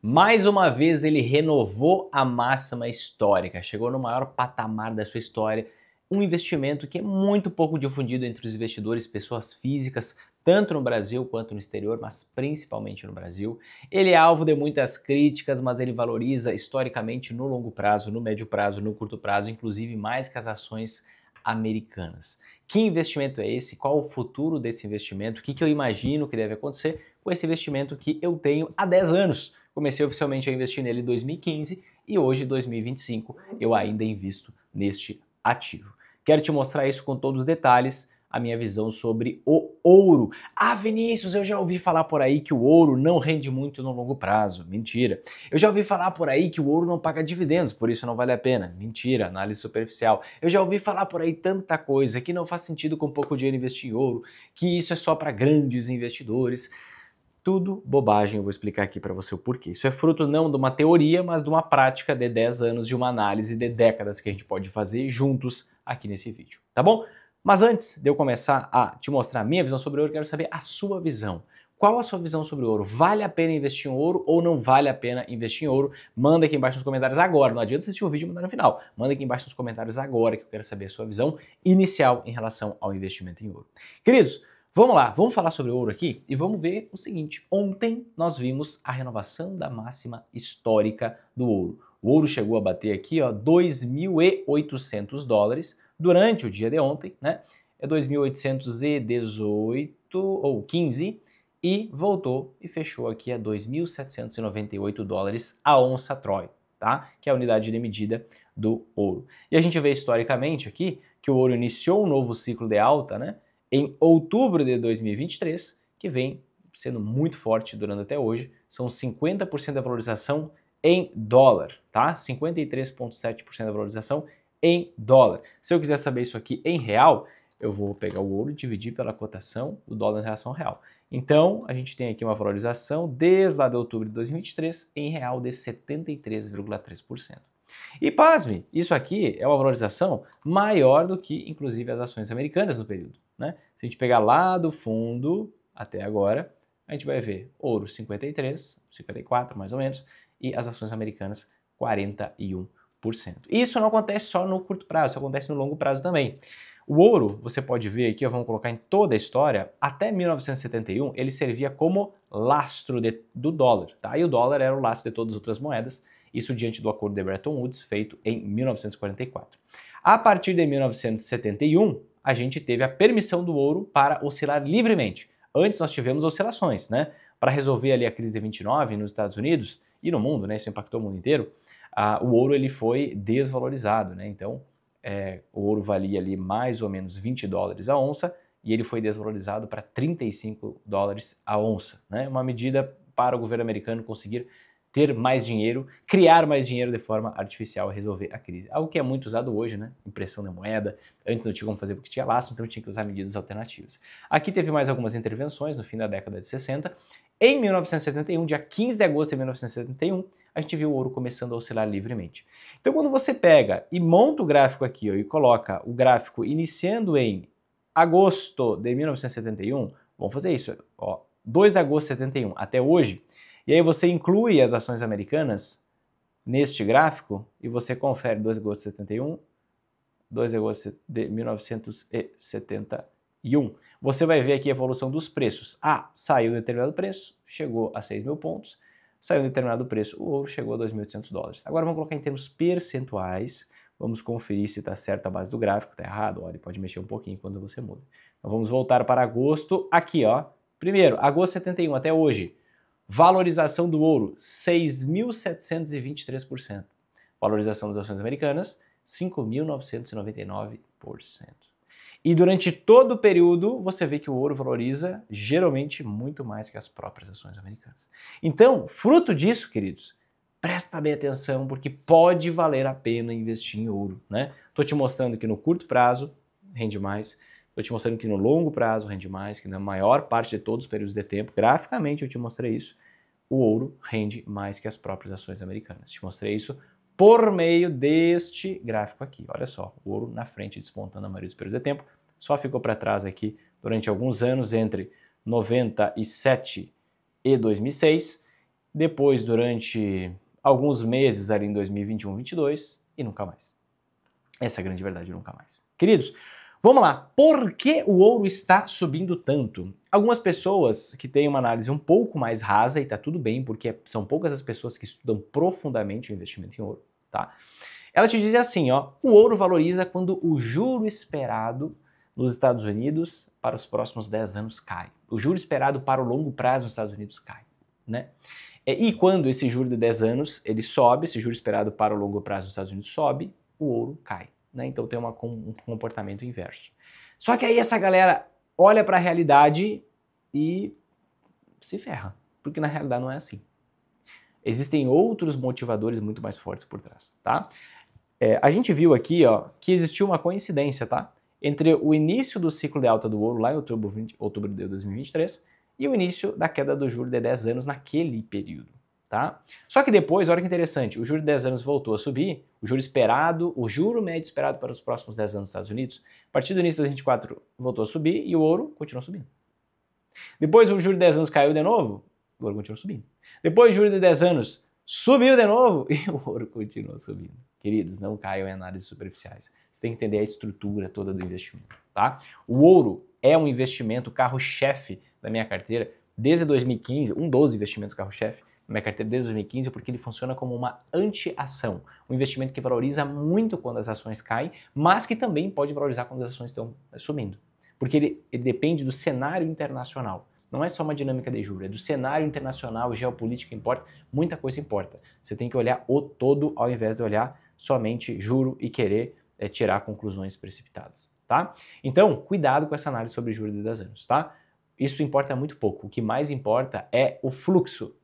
Mais uma vez ele renovou a máxima histórica, chegou no maior patamar da sua história, um investimento que é muito pouco difundido entre os investidores, pessoas físicas, tanto no Brasil quanto no exterior, mas principalmente no Brasil. Ele é alvo de muitas críticas, mas ele valoriza historicamente no longo prazo, no médio prazo, no curto prazo, inclusive mais que as ações americanas. Que investimento é esse? Qual o futuro desse investimento? O que eu imagino que deve acontecer com esse investimento que eu tenho há 10 anos? Comecei oficialmente a investir nele em 2015 e hoje, em 2025, eu ainda invisto neste ativo. Quero te mostrar isso com todos os detalhes, a minha visão sobre o ouro. Ah, Vinícius, eu já ouvi falar por aí que o ouro não rende muito no longo prazo. Mentira. Eu já ouvi falar por aí que o ouro não paga dividendos, por isso não vale a pena. Mentira, análise superficial. Eu já ouvi falar por aí tanta coisa que não faz sentido com pouco dinheiro investir em ouro, que isso é só para grandes investidores. Tudo bobagem, eu vou explicar aqui para você o porquê. Isso é fruto não de uma teoria, mas de uma prática de 10 anos, de uma análise de décadas que a gente pode fazer juntos aqui nesse vídeo, tá bom? Mas antes de eu começar a te mostrar a minha visão sobre ouro, eu quero saber a sua visão. Qual a sua visão sobre ouro? Vale a pena investir em ouro ou não vale a pena investir em ouro? Manda aqui embaixo nos comentários agora, não adianta assistir o vídeo e mandar no final. Manda aqui embaixo nos comentários agora que eu quero saber a sua visão inicial em relação ao investimento em ouro. Queridos, vamos lá, vamos falar sobre ouro aqui e vamos ver o seguinte. Ontem nós vimos a renovação da máxima histórica do ouro. O ouro chegou a bater aqui, ó, 2.800 dólares durante o dia de ontem, né? É 2.818 ou 15 e voltou e fechou aqui a 2.798 dólares a onça Troy, tá? Que é a unidade de medida do ouro. E a gente vê historicamente aqui que o ouro iniciou um novo ciclo de alta, né? Em outubro de 2023, que vem sendo muito forte durante até hoje, são 50% da valorização em dólar, tá? 53,7% da valorização em dólar. Se eu quiser saber isso aqui em real, eu vou pegar o ouro e dividir pela cotação do dólar em relação ao real. Então, a gente tem aqui uma valorização desde lá de outubro de 2023 em real de 73,3%. E pasme, isso aqui é uma valorização maior do que, inclusive, as ações americanas no período, né? Se a gente pegar lá do fundo até agora, a gente vai ver ouro 53, 54 mais ou menos, e as ações americanas 41%. Isso não acontece só no curto prazo, isso acontece no longo prazo também. O ouro, você pode ver aqui, vamos colocar em toda a história, até 1971 ele servia como lastro do dólar, tá? E o dólar era o lastro de todas as outras moedas, isso diante do acordo de Bretton Woods, feito em 1944. A partir de 1971, a gente teve a permissão do ouro para oscilar livremente. Antes nós tivemos oscilações, né? Para resolver ali a crise de 29 nos Estados Unidos e no mundo, né? Isso impactou o mundo inteiro. O ouro ele foi desvalorizado, né? Então, o ouro valia ali mais ou menos 20 dólares a onça e ele foi desvalorizado para 35 dólares a onça, né? Uma medida para o governo americano conseguir ter mais dinheiro, criar mais dinheiro de forma artificial e resolver a crise. Algo que é muito usado hoje, né? Impressão de moeda. Antes não tinha como fazer porque tinha lastro, então tinha que usar medidas alternativas. Aqui teve mais algumas intervenções no fim da década de 60. Em 1971, dia 15 de agosto de 1971, a gente viu o ouro começando a oscilar livremente. Então quando você pega e monta o gráfico aqui ó, e coloca o gráfico iniciando em agosto de 1971, vamos fazer isso, ó, 2 de agosto de 71 até hoje, e aí você inclui as ações americanas neste gráfico e você confere 2 de agosto de 71, 2 de agosto de 1971. Você vai ver aqui a evolução dos preços. Saiu um determinado preço, chegou a 6 mil pontos, saiu um determinado preço, o ouro chegou a 2.800 dólares. Agora vamos colocar em termos percentuais, vamos conferir se está certo a base do gráfico, está errado, olha, pode mexer um pouquinho quando você muda. Então vamos voltar para agosto, aqui ó, primeiro, agosto de 71 até hoje, valorização do ouro, 6.723%. Valorização das ações americanas, 5.999%. E durante todo o período, você vê que o ouro valoriza geralmente muito mais que as próprias ações americanas. Então, fruto disso, queridos, presta bem atenção porque pode valer a pena investir em ouro, né? Estou te mostrando que no curto prazo rende mais, estou te mostrando que no longo prazo rende mais, que na maior parte de todos os períodos de tempo, graficamente eu te mostrei isso, o ouro rende mais que as próprias ações americanas. Te mostrei isso por meio deste gráfico aqui. Olha só, o ouro na frente despontando a maioria dos períodos de tempo, só ficou para trás aqui durante alguns anos entre 97 e 2006 depois durante alguns meses ali em 2021, 2022 e nunca mais. Essa é a grande verdade, nunca mais. Queridos, vamos lá. Por que o ouro está subindo tanto? Algumas pessoas que têm uma análise um pouco mais rasa, e tá tudo bem, porque são poucas as pessoas que estudam profundamente o investimento em ouro, tá? Elas te dizem assim, ó, o ouro valoriza quando o juro esperado nos Estados Unidos para os próximos 10 anos cai. O juro esperado para o longo prazo nos Estados Unidos cai, né? E quando esse juro de 10 anos ele sobe, esse juro esperado para o longo prazo nos Estados Unidos sobe, o ouro cai, né? Então tem um comportamento inverso. Só que aí essa galera olha para a realidade e se ferra, porque na realidade não é assim. Existem outros motivadores muito mais fortes por trás, tá? A gente viu aqui, ó, que existiu uma coincidência, tá? Entre o início do ciclo de alta do ouro lá em outubro de 2023 e o início da queda do juro de 10 anos naquele período, tá? Só que depois, olha que interessante, o juro de 10 anos voltou a subir, o juro esperado, o juro médio esperado para os próximos 10 anos nos Estados Unidos, a partir do início de 2024 voltou a subir e o ouro continuou subindo. Depois o juro de 10 anos caiu de novo, o ouro continuou subindo. Depois o juro de 10 anos subiu de novo e o ouro continuou subindo. Queridos, não caiam em análises superficiais. Você tem que entender a estrutura toda do investimento, tá? O ouro é um investimento carro-chefe da minha carteira desde 2015, um dos investimentos carro-chefe da minha carteira desde 2015, porque ele funciona como uma anti-ação. Um investimento que valoriza muito quando as ações caem, mas que também pode valorizar quando as ações estão subindo. Porque ele depende do cenário internacional. Não é só uma dinâmica de juros, é do cenário internacional, geopolítica importa, muita coisa importa. Você tem que olhar o todo ao invés de olhar somente juro e querer tirar conclusões precipitadas, tá? Então, cuidado com essa análise sobre juros de 10 anos, tá? Isso importa muito pouco. O que mais importa é o fluxo.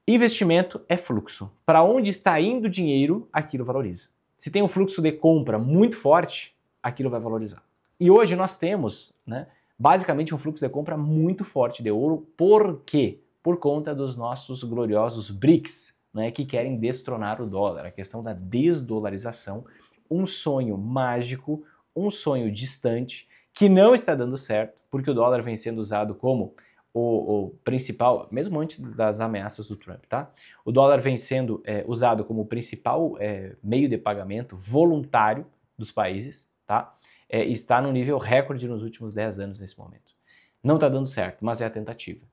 Investimento é fluxo. Para onde está indo o dinheiro, aquilo valoriza. Se tem um fluxo de compra muito forte, aquilo vai valorizar. E hoje nós temos, né, basicamente um fluxo de compra muito forte de ouro. Por quê? Por conta dos nossos gloriosos BRICS, né, que querem destronar o dólar. A questão da desdolarização, um sonho mágico, um sonho distante, que não está dando certo, porque o dólar vem sendo usado como o principal, mesmo antes das ameaças do Trump, tá? O dólar vem sendo usado como o principal meio de pagamento voluntário dos países, tá? Está no nível recorde nos últimos 10 anos nesse momento. Não está dando certo, mas é a tentativa.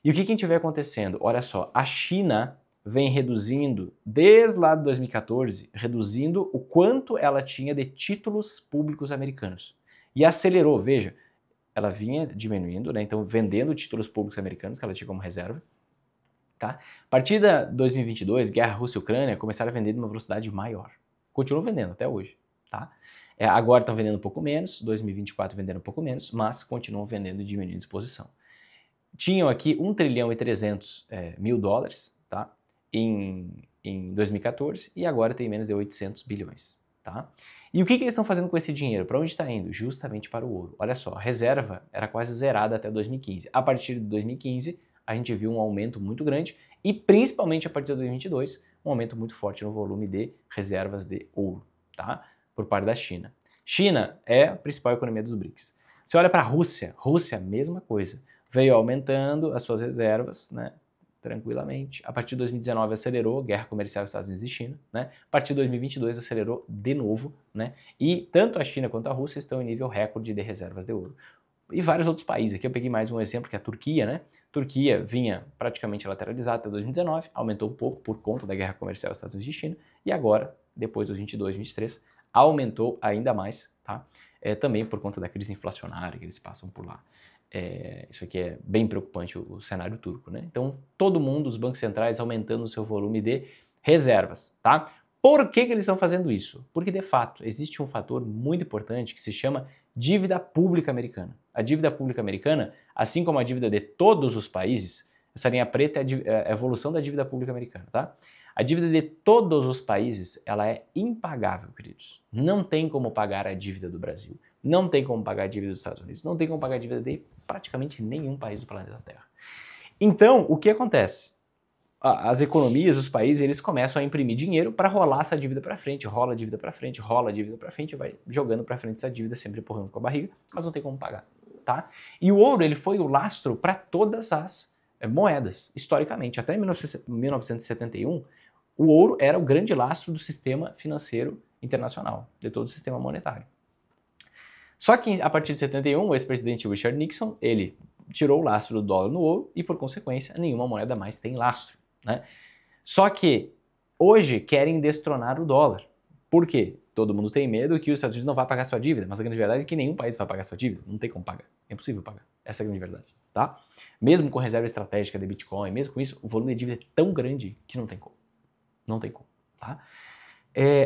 E o que a gente vê acontecendo? Olha só, a China vem reduzindo, desde lá de 2014, reduzindo o quanto ela tinha de títulos públicos americanos. E acelerou, veja, ela vinha diminuindo, né? Então vendendo títulos públicos americanos que ela tinha como reserva. Tá? A partir de 2022, guerra Rússia e Ucrânia, começaram a vender de uma velocidade maior. Continuam vendendo até hoje. Tá? Agora estão vendendo um pouco menos, 2024 vendendo um pouco menos, mas continuam vendendo e diminuindo a exposição. Tinham aqui 1 trilhão e 300 mil dólares, tá? em 2014 e agora tem menos de 800 bilhões. Tá? E o que eles estão fazendo com esse dinheiro? Para onde está indo? Justamente para o ouro. Olha só, a reserva era quase zerada até 2015. A partir de 2015, a gente viu um aumento muito grande e principalmente a partir de 2022, um aumento muito forte no volume de reservas de ouro, tá? Por parte da China. China é a principal economia dos BRICS. Você olha para a Rússia, mesma coisa. Veio aumentando as suas reservas, né? Tranquilamente. A partir de 2019 acelerou, guerra comercial Estados Unidos e China, né? A partir de 2022 acelerou de novo, né? E tanto a China quanto a Rússia estão em nível recorde de reservas de ouro. E vários outros países, aqui eu peguei mais um exemplo que é a Turquia, né? Turquia vinha praticamente lateralizada até 2019, aumentou um pouco por conta da guerra comercial Estados Unidos e China, e agora, depois dos 22, 23, aumentou ainda mais, tá? Também por conta da crise inflacionária que eles passam por lá. Isso aqui é bem preocupante, o cenário turco, né? Então, todo mundo, os bancos centrais aumentando o seu volume de reservas, tá? Por que eles estão fazendo isso? Porque, de fato, existe um fator muito importante que se chama dívida pública americana. A dívida pública americana, assim como a dívida de todos os países, essa linha preta é a evolução da dívida pública americana, tá? A dívida de todos os países, ela é impagável, queridos. Não tem como pagar a dívida do Brasil. Não tem como pagar a dívida dos Estados Unidos. Não tem como pagar a dívida de praticamente nenhum país do planeta Terra. Então, o que acontece? As economias, os países, eles começam a imprimir dinheiro para rolar essa dívida para frente, rola a dívida para frente, rola a dívida para frente, vai jogando para frente essa dívida, sempre empurrando com a barriga, mas não tem como pagar, tá? E o ouro, ele foi o lastro para todas as moedas, historicamente. Até 1971, o ouro era o grande lastro do sistema financeiro internacional, de todo o sistema monetário. Só que a partir de 71, o ex-presidente Richard Nixon, ele tirou o lastro do dólar no ouro e, por consequência, nenhuma moeda mais tem lastro, né? Só que hoje querem destronar o dólar. Por quê? Todo mundo tem medo que os Estados Unidos não vá pagar sua dívida, mas a grande verdade é que nenhum país vai pagar sua dívida, não tem como pagar, é impossível pagar, essa é a grande verdade, tá? Mesmo com reserva estratégica de Bitcoin, mesmo com isso, o volume de dívida é tão grande que não tem como, tá?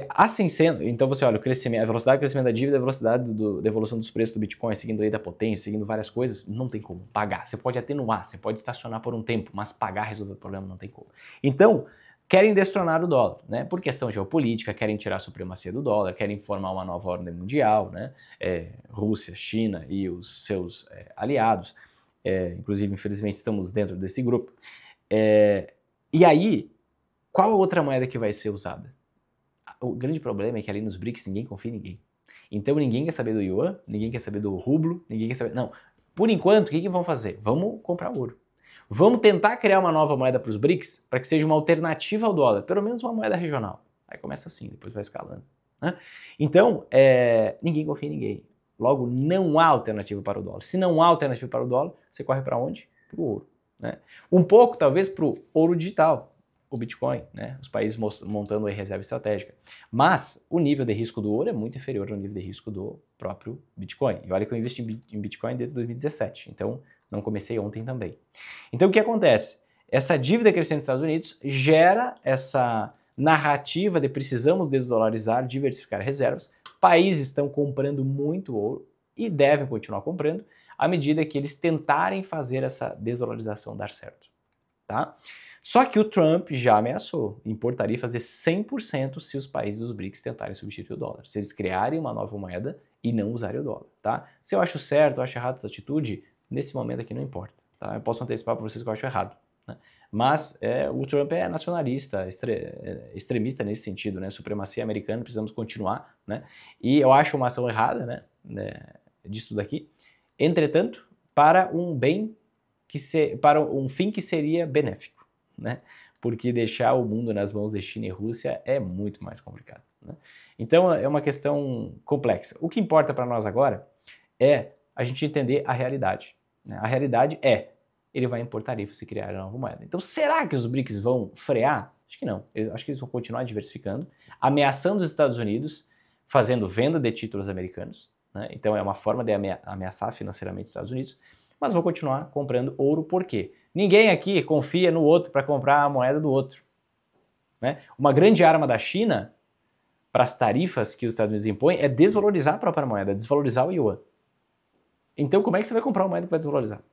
Assim sendo, então você olha, o crescimento, a velocidade do crescimento da dívida, a velocidade da evolução dos preços do Bitcoin, seguindo a lei da potência, seguindo várias coisas, não tem como pagar. Você pode atenuar, você pode estacionar por um tempo, mas pagar, resolver o problema, não tem como. Então, querem destronar o dólar, né? Por questão geopolítica, querem tirar a supremacia do dólar, querem formar uma nova ordem mundial, né? Rússia, China e os seus aliados, inclusive, infelizmente, estamos dentro desse grupo. E aí, qual a outra moeda que vai ser usada? O grande problema é que ali nos BRICS ninguém confia em ninguém. Então ninguém quer saber do yuan, ninguém quer saber do rublo, ninguém quer saber... Não, por enquanto, o que vão fazer? Vamos comprar ouro. Vamos tentar criar uma nova moeda para os BRICS, para que seja uma alternativa ao dólar, pelo menos uma moeda regional. Aí começa assim, depois vai escalando, né? Então, ninguém confia em ninguém. Logo, não há alternativa para o dólar. Se não há alternativa para o dólar, você corre para onde? Para o ouro, né? Um pouco, talvez, para o ouro digital, o Bitcoin, né? Os países montando aí reserva estratégica. Mas o nível de risco do ouro é muito inferior ao nível de risco do próprio Bitcoin. E olha que eu investi em Bitcoin desde 2017, então não comecei ontem também. Então o que acontece? Essa dívida crescente dos Estados Unidos gera essa narrativa de precisamos desdolarizar, diversificar reservas. Países estão comprando muito ouro e devem continuar comprando à medida que eles tentarem fazer essa desdolarização dar certo, tá? Só que o Trump já ameaçou, importaria fazer 100% se os países dos BRICS tentarem substituir o dólar, se eles criarem uma nova moeda e não usarem o dólar, tá? Se eu acho certo ou acho errado essa atitude, nesse momento aqui não importa, tá? Eu posso antecipar para vocês que eu acho errado, né? Mas o Trump é nacionalista, extremista nesse sentido, né? Supremacia americana, precisamos continuar, né? E eu acho uma ação errada, né? Disso daqui. Entretanto, para um fim que seria benéfico, né? Porque deixar o mundo nas mãos de China e Rússia é muito mais complicado, né? Então é uma questão complexa. O que importa para nós agora é a gente entender a realidade, né? A realidade ele vai impor tarifas se criar uma nova moeda. Então será que os BRICS vão frear? Acho que não. Acho que eles vão continuar diversificando, ameaçando os Estados Unidos, fazendo venda de títulos americanos, né? Então é uma forma de ameaçar financeiramente os Estados Unidos, mas vão continuar comprando ouro. Por quê? Ninguém aqui confia no outro para comprar a moeda do outro, né? Uma grande arma da China para as tarifas que os Estados Unidos impõem é desvalorizar a própria moeda, desvalorizar o yuan. Então como é que você vai comprar uma moeda que vai desvalorizar?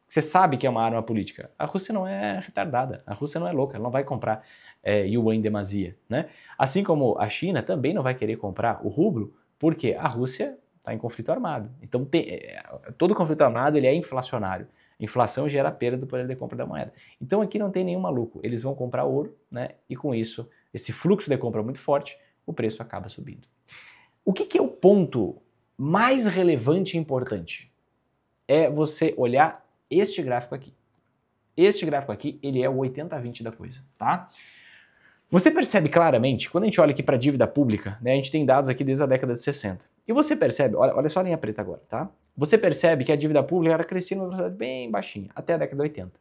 Você sabe que é uma arma política. A Rússia não é retardada, a Rússia não é louca, ela não vai comprar yuan em demasia, né? Assim como a China também não vai querer comprar o rublo, porque a Rússia está em conflito armado. Então todo conflito armado ele é inflacionário. Inflação gera perda do poder de compra da moeda. Então aqui não tem nenhum maluco. Eles vão comprar ouro, né? E com isso, esse fluxo de compra muito forte, o preço acaba subindo. O que é o ponto mais relevante e importante? É você olhar este gráfico aqui. Este gráfico aqui, ele é o 80-20 da coisa, tá? Você percebe claramente, quando a gente olha aqui para a dívida pública, né? A gente tem dados aqui desde a década de 60. E você percebe, olha só a linha preta agora, tá? Você percebe que a dívida pública era crescia numa velocidade bem baixinha, até a década de 80.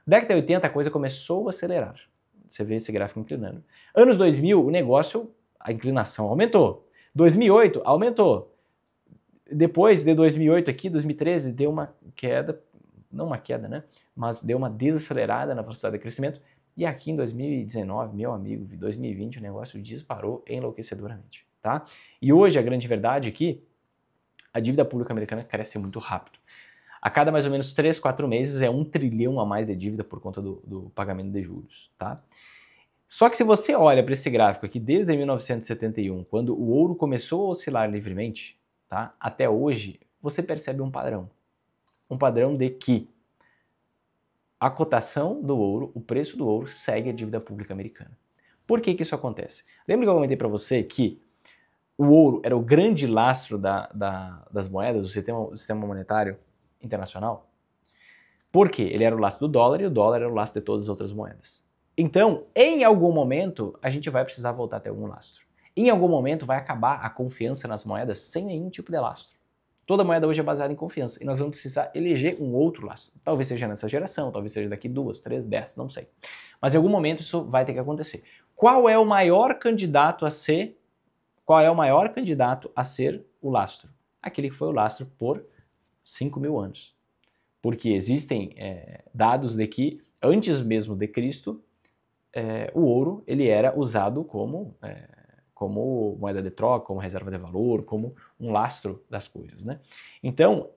Década de 80 a coisa começou a acelerar. Você vê esse gráfico inclinando. Anos 2000, o negócio, a inclinação aumentou. 2008, aumentou. Depois de 2008 aqui, 2013, deu uma queda, não uma queda, né? Mas deu uma desacelerada na velocidade de crescimento. E aqui em 2019, meu amigo, 2020, o negócio disparou enlouquecedoramente, tá? E hoje a grande verdade é que a dívida pública americana cresce muito rápido. A cada mais ou menos 3, 4 meses é 1 trilhão a mais de dívida por conta do pagamento de juros, tá? Só que se você olha para esse gráfico aqui desde 1971, quando o ouro começou a oscilar livremente, tá? Até hoje, você percebe um padrão. Um padrão de que a cotação do ouro, o preço do ouro, segue a dívida pública americana. Por que isso acontece? Lembra que eu comentei para você que o ouro era o grande lastro das moedas, do sistema monetário internacional? Por quê? Ele era o lastro do dólar e o dólar era o lastro de todas as outras moedas. Então, em algum momento, a gente vai precisar voltar a ter algum lastro. Em algum momento vai acabar a confiança nas moedas sem nenhum tipo de lastro. Toda moeda hoje é baseada em confiança e nós vamos precisar eleger um outro lastro. Talvez seja nessa geração, talvez seja daqui 2, 3, 10, não sei. Mas em algum momento isso vai ter que acontecer. Qual é o maior candidato a ser? Qual é o maior candidato a ser o lastro? Aquele que foi o lastro por 5.000 anos. Porque existem dados de que antes mesmo de Cristo, o ouro ele era usado como moeda de troca, como reserva de valor, como um lastro das coisas, né? Então,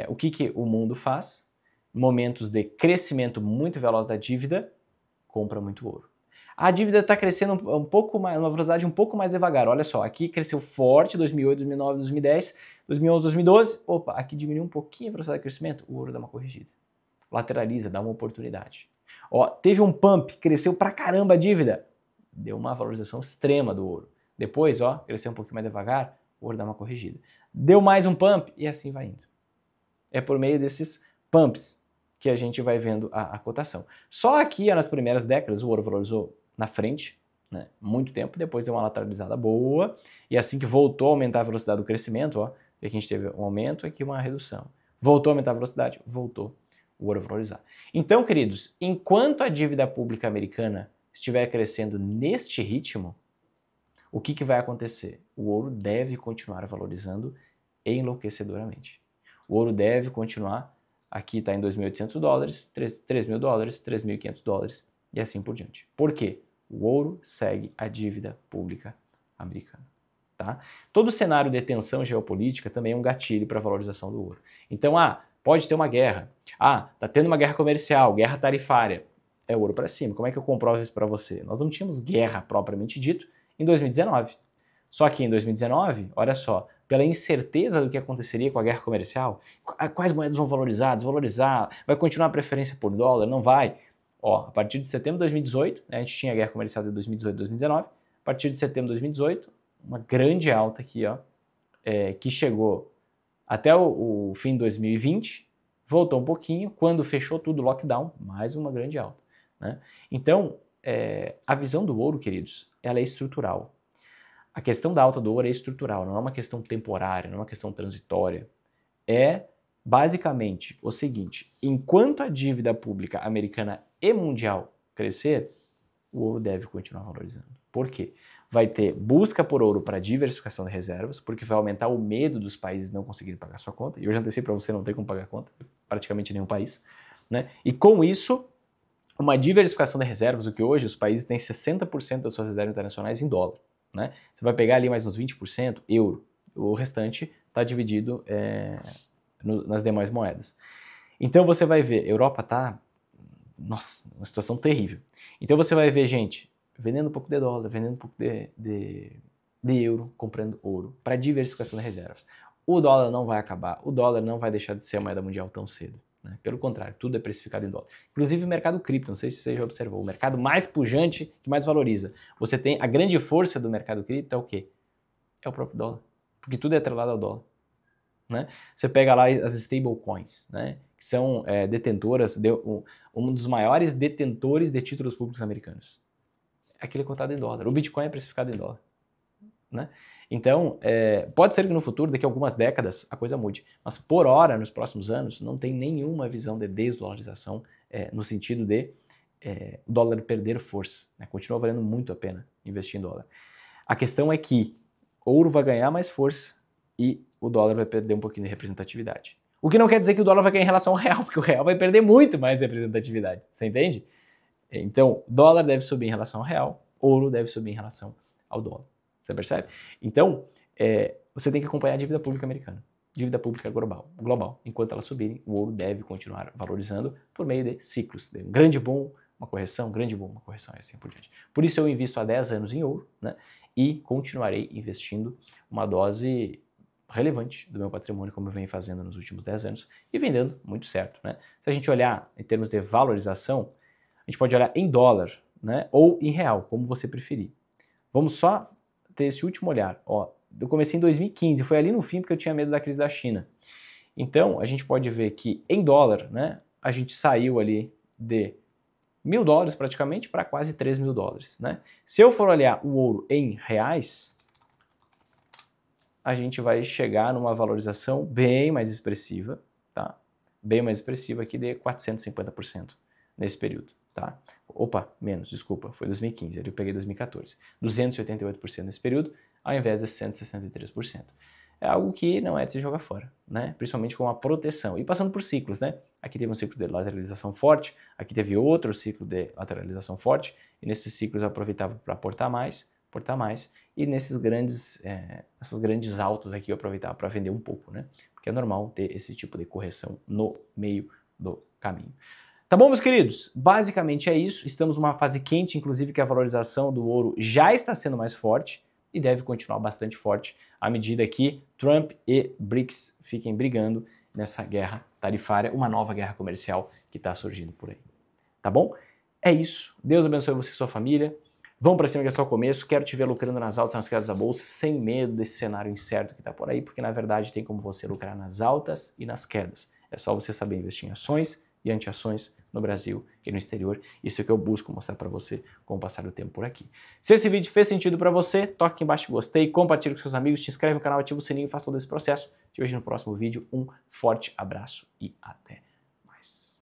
o que o mundo faz? Momentos de crescimento muito veloz da dívida, compra muito ouro. A dívida está crescendo um pouco mais, uma velocidade um pouco mais devagar. Olha só, aqui cresceu forte, 2008, 2009, 2010, 2011, 2012. Opa, aqui diminuiu um pouquinho a velocidade de crescimento, o ouro dá uma corrigida. Lateraliza, dá uma oportunidade. Ó, teve um pump, cresceu pra caramba a dívida, deu uma valorização extrema do ouro. Depois, ó, cresceu um pouquinho mais devagar, o ouro dá uma corrigida. Deu mais um pump e assim vai indo. É por meio desses pumps que a gente vai vendo a cotação. Só aqui, nas primeiras décadas, o ouro valorizou na frente, né, muito tempo, depois deu uma lateralizada boa, e assim que voltou a aumentar a velocidade do crescimento, ó, aqui a gente teve um aumento, aqui uma redução. Voltou a aumentar a velocidade, voltou o ouro a valorizar. Então, queridos, enquanto a dívida pública americana estiver crescendo neste ritmo, o que vai acontecer? O ouro deve continuar valorizando enlouquecedoramente. O ouro deve continuar, aqui está em 2.800 dólares, 3.000 dólares, 3.500 dólares e assim por diante. Por quê? O ouro segue a dívida pública americana. Tá? Todo cenário de tensão geopolítica também é um gatilho para a valorização do ouro. Então, pode ter uma guerra. Tá tendo uma guerra comercial, guerra tarifária. É ouro para cima. Como é que eu comprovo isso para você? Nós não tínhamos guerra propriamente dito em 2019. Só que em 2019, olha só, pela incerteza do que aconteceria com a guerra comercial, quais moedas vão valorizar, desvalorizar, vai continuar a preferência por dólar, não vai? Ó, a partir de setembro de 2018, né, a gente tinha a guerra comercial de 2018 e 2019, a partir de setembro de 2018, uma grande alta aqui, ó, que chegou até o fim de 2020, voltou um pouquinho, quando fechou tudo, lockdown, mais uma grande alta. Né? Então, a visão do ouro, queridos, ela é estrutural. A questão da alta do ouro é estrutural, não é uma questão temporária, não é uma questão transitória. É basicamente o seguinte: enquanto a dívida pública americana e mundial crescer, o ouro deve continuar valorizando. Por quê? Vai ter busca por ouro para diversificação de reservas, porque vai aumentar o medo dos países não conseguirem pagar sua conta. E eu já antecipei para você, não tem como pagar a conta, praticamente nenhum país. Né? E com isso, uma diversificação de reservas, o que hoje os países têm 60% das suas reservas internacionais em dólar. Né? Você vai pegar ali mais uns 20% euro, o restante está dividido nas demais moedas. Então você vai ver, Europa está, nossa, uma situação terrível. Então você vai ver gente vendendo um pouco de dólar, vendendo um pouco de euro, comprando ouro, para diversificação de reservas. O dólar não vai acabar, o dólar não vai deixar de ser a moeda mundial tão cedo. Né? Pelo contrário, tudo é precificado em dólar. Inclusive o mercado cripto, não sei se você já observou, o mercado mais pujante, que mais valoriza. Você tem a grande força do mercado cripto é o quê? É o próprio dólar, porque tudo é atrelado ao dólar. Né? Você pega lá as stablecoins, né? Que são detentoras, um dos maiores detentores de títulos públicos americanos. Aquilo é cotado em dólar. O Bitcoin é precificado em dólar. Né? Então, pode ser que no futuro, daqui a algumas décadas, a coisa mude. Mas por hora, nos próximos anos, não tem nenhuma visão de desdolarização no sentido de o dólar perder força. Né? Continua valendo muito a pena investir em dólar. A questão é que ouro vai ganhar mais força e o dólar vai perder um pouquinho de representatividade. O que não quer dizer que o dólar vai ganhar em relação ao real, porque o real vai perder muito mais representatividade. Você entende? Então, dólar deve subir em relação ao real, ouro deve subir em relação ao dólar. Você percebe? Então, você tem que acompanhar a dívida pública americana. Dívida pública global. Enquanto ela subir, o ouro deve continuar valorizando por meio de ciclos. De um grande boom, uma correção, grande boom, uma correção e assim por diante. Por isso eu invisto há 10 anos em ouro, né? E continuarei investindo uma dose relevante do meu patrimônio, como eu venho fazendo nos últimos 10 anos, e vendendo muito certo. Né? Se a gente olhar em termos de valorização, a gente pode olhar em dólar, né? Ou em real, como você preferir. Vamos só ter esse último olhar. Ó, eu comecei em 2015, foi ali no fim porque eu tinha medo da crise da China. Então, a gente pode ver que em dólar, né, a gente saiu ali de $1.000 praticamente para quase $3.000, né? Se eu for olhar o ouro em reais, a gente vai chegar numa valorização bem mais expressiva, tá? Bem mais expressiva aqui de 450% nesse período, tá? Opa, menos, desculpa, foi 2015, ali eu peguei 2014. 288% nesse período, ao invés de 163%. É algo que não é de se jogar fora, né? Principalmente com uma proteção. E passando por ciclos, né? Aqui teve um ciclo de lateralização forte, aqui teve outro ciclo de lateralização forte, e nesses ciclos eu aproveitava para aportar mais, e nesses essas grandes altas aqui eu aproveitava para vender um pouco, né? Porque é normal ter esse tipo de correção no meio do caminho. Tá bom, meus queridos? Basicamente é isso. Estamos numa fase quente, inclusive que a valorização do ouro já está sendo mais forte e deve continuar bastante forte à medida que Trump e BRICS fiquem brigando nessa guerra tarifária, uma nova guerra comercial que está surgindo por aí. Tá bom? É isso. Deus abençoe você e sua família. Vamos para cima que é só o começo. Quero te ver lucrando nas altas e nas quedas da bolsa, sem medo desse cenário incerto que está por aí, porque na verdade tem como você lucrar nas altas e nas quedas. É só você saber investir em ações e anti-ações no Brasil e no exterior. Isso é o que eu busco mostrar para você com o passar do tempo por aqui. Se esse vídeo fez sentido para você, toque aqui embaixo em gostei, compartilhe com seus amigos, te inscreve no canal, ativa o sininho e faça todo esse processo. Te vejo no próximo vídeo. Um forte abraço e até!